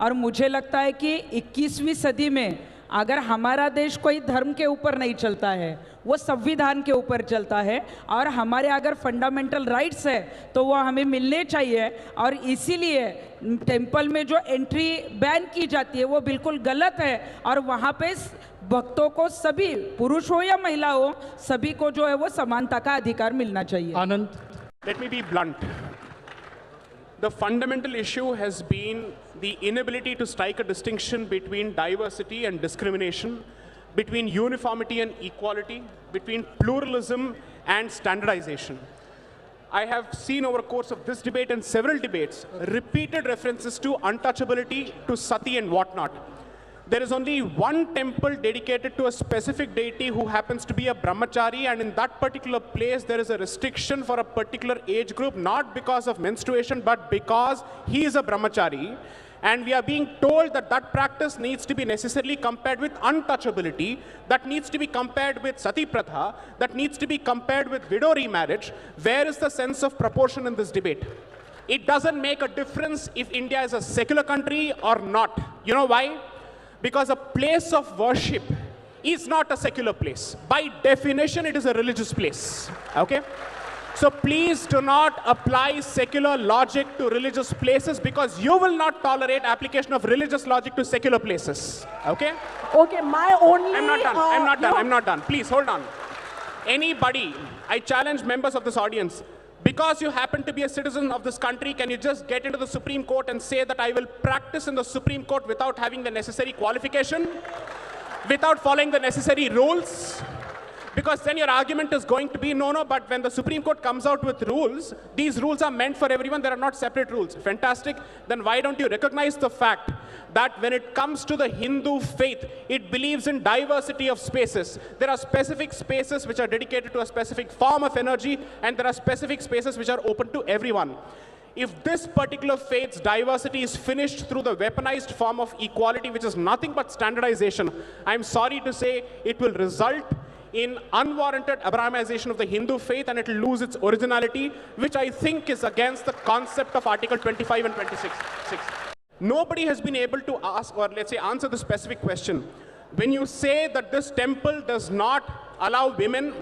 और मुझे लगता है कि 21वीं सदी में अगर हमारा देश कोई धर्म के ऊपर नहीं चलता है, वो संविधान के ऊपर चलता है, और हमारे अगर फंडामेंटल राइट्स है तो वो हमें मिलने चाहिए। और इसीलिए टेंपल में जो एंट्री बैन की जाती है वो बिल्कुल गलत है, और वहाँ पे भक्तों को, सभी पुरुष हो या महिला हो, सभी को जो है वो समानता का अधिकार मिलना चाहिए। आनंद, Let me be blunt. The fundamental issue has been the inability to strike a distinction between diversity and discrimination, between uniformity and equality, between pluralism and standardization. I have seen over the course of this debate and several debates repeated references to untouchability, to sati and whatnot. There is only one temple dedicated to a specific deity who happens to be a brahmachari, and in that particular place there is a restriction for a particular age group, not because of menstruation but because he is a brahmachari. And we are being told that that practice needs to be necessarily compared with untouchability, that needs to be compared with sati pratha, that needs to be compared with widow remarriage. Where is the sense of proportion in this debate? It doesn't make a difference if India is a secular country or not. You know why? Because a place of worship is not a secular place. By definition, it is a religious place. Okay? So please do not apply secular logic to religious places, because you will not tolerate application of religious logic to secular places. Okay? Okay, my only... I'm not done. Please, hold on. Anybody, I challenge members of this audience, because you happen to be a citizen of this country, can you just get into the Supreme Court and say that I will practice in the Supreme Court without having the necessary qualification, without following the necessary rules? Because then your argument is going to be, no, but when the Supreme Court comes out with rules, these rules are meant for everyone, there are not separate rules. Fantastic. Then why don't you recognize the fact that when it comes to the Hindu faith, it believes in diversity of spaces. There are specific spaces which are dedicated to a specific form of energy, and there are specific spaces which are open to everyone. If this particular faith's diversity is finished through the weaponized form of equality, which is nothing but standardization, I'm sorry to say it will result in unwarranted Abrahamization of the Hindu faith, and it will lose its originality, which I think is against the concept of Article 25 and 26. Nobody has been able to ask, or let's say answer the specific question. When you say that this temple does not allow women,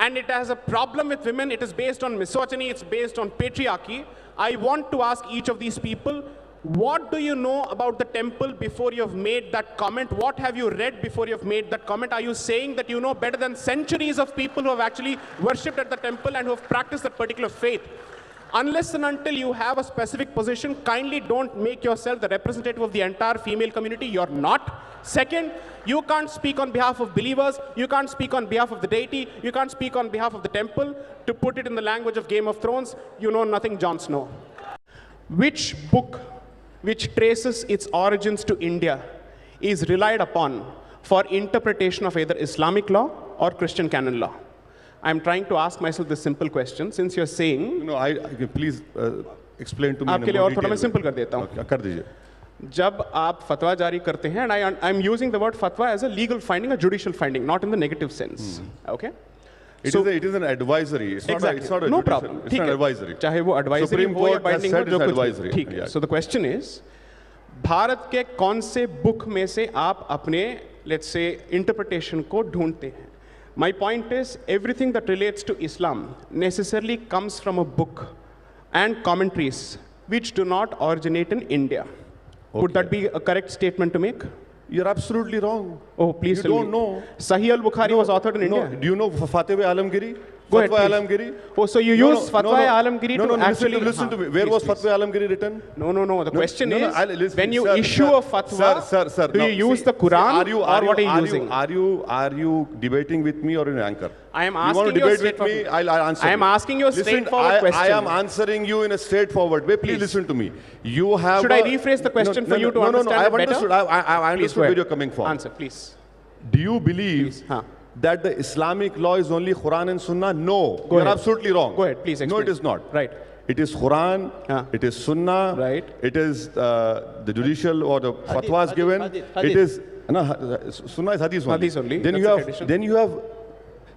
and it has a problem with women, it is based on misogyny, it's based on patriarchy, I want to ask each of these people, what do you know about the temple before you have made that comment? What have you read before you have made that comment? Are you saying that you know better than centuries of people who have actually worshipped at the temple and who have practiced that particular faith? Unless and until you have a specific position, kindly don't make yourself the representative of the entire female community. You're not. Second, you can't speak on behalf of believers, you can't speak on behalf of the deity, you can't speak on behalf of the temple. To put it in the language of Game of Thrones, you know nothing, Jon Snow. Which book which traces its origins to India is relied upon for interpretation of either Islamic law or Christian canon law? I'm trying to ask myself this simple question, since you're saying... No, please explain to me. आपके लिए और थोड़ा मैं simple कर देता हूँ. कर दीजिए. जब आप फतवा जारी करते हैं, and I'm using the word fatwa as a legal finding, a judicial finding, not in the negative sense. Okay? It is an advisory. It's exactly. not a no judicial. problem. It's an advisory. चाहे वो advisory Supreme हो या Court binding has हो, said जो it's कुछ advisory. ठीक है. Yeah. So the question is, Bharat के कौन से book में से आप अपने, let's say, interpretation को ढूंढते हैं? My point is, everything that relates to Islam necessarily comes from a book and commentaries which do not originate in India. Okay. Would that be a correct statement to make? You're absolutely wrong. Oh, please tell me. You don't know. Sahih al-Bukhari was authored in India. Do you know Fatwa Alamgiri? Go ahead, Fatwa Alamgiri? Oh, so you use Fatwa Alamgiri to actually... Listen to me. Where was Fatwa Alamgiri written? No. The question is, when you issue a fatwa, do you use the Quran or what are you using? Are you debating with me or an anchor? I am asking you. You want to debate with me? I'll answer. I am asking you a straightforward question. I am answering you in a straightforward way. Please listen to me. You have. Should I rephrase the question for you to understand it better? I understood where you're coming from. Answer, please. Do you believe that the Islamic law is only Quran and Sunnah? No. You're absolutely wrong. Go ahead, please explain. No, it is not. Right. It is Quran, it is Sunnah, right. It is the judicial or the fatwas given. It is Sunnah is Hadith only. Hadith only. Then you have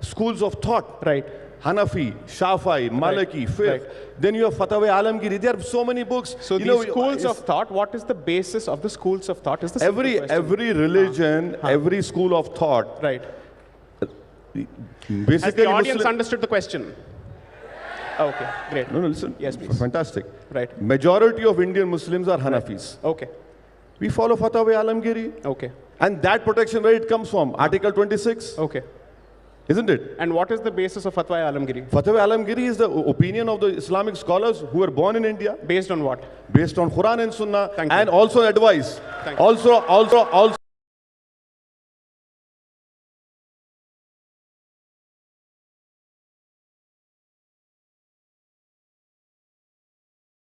schools of thought. Right. Hanafi, Shafi'i, Maliki, Fiqh. Right. Then you have Fatwa Alamgiri. There are so many books. So these schools of thought, what is the basis of the schools of thought? Is the simple question. every religion, every school of thought. Right. Basically, Has the audience Muslim- understood the question? Okay, great. No, listen. Yes, please. Fantastic. Right. Majority of Indian Muslims are Hanafis. Okay, We follow Fatwa Alamgiri. okay, And that protection, where it comes from? Article 26, okay. isn't it? And what is the basis of Fatwa Alamgiri? Fatwa Alamgiri is the opinion of the Islamic scholars who were born in India, Based on what? based on Quran and Sunnah, Thank you. and also advice. Thank you. Also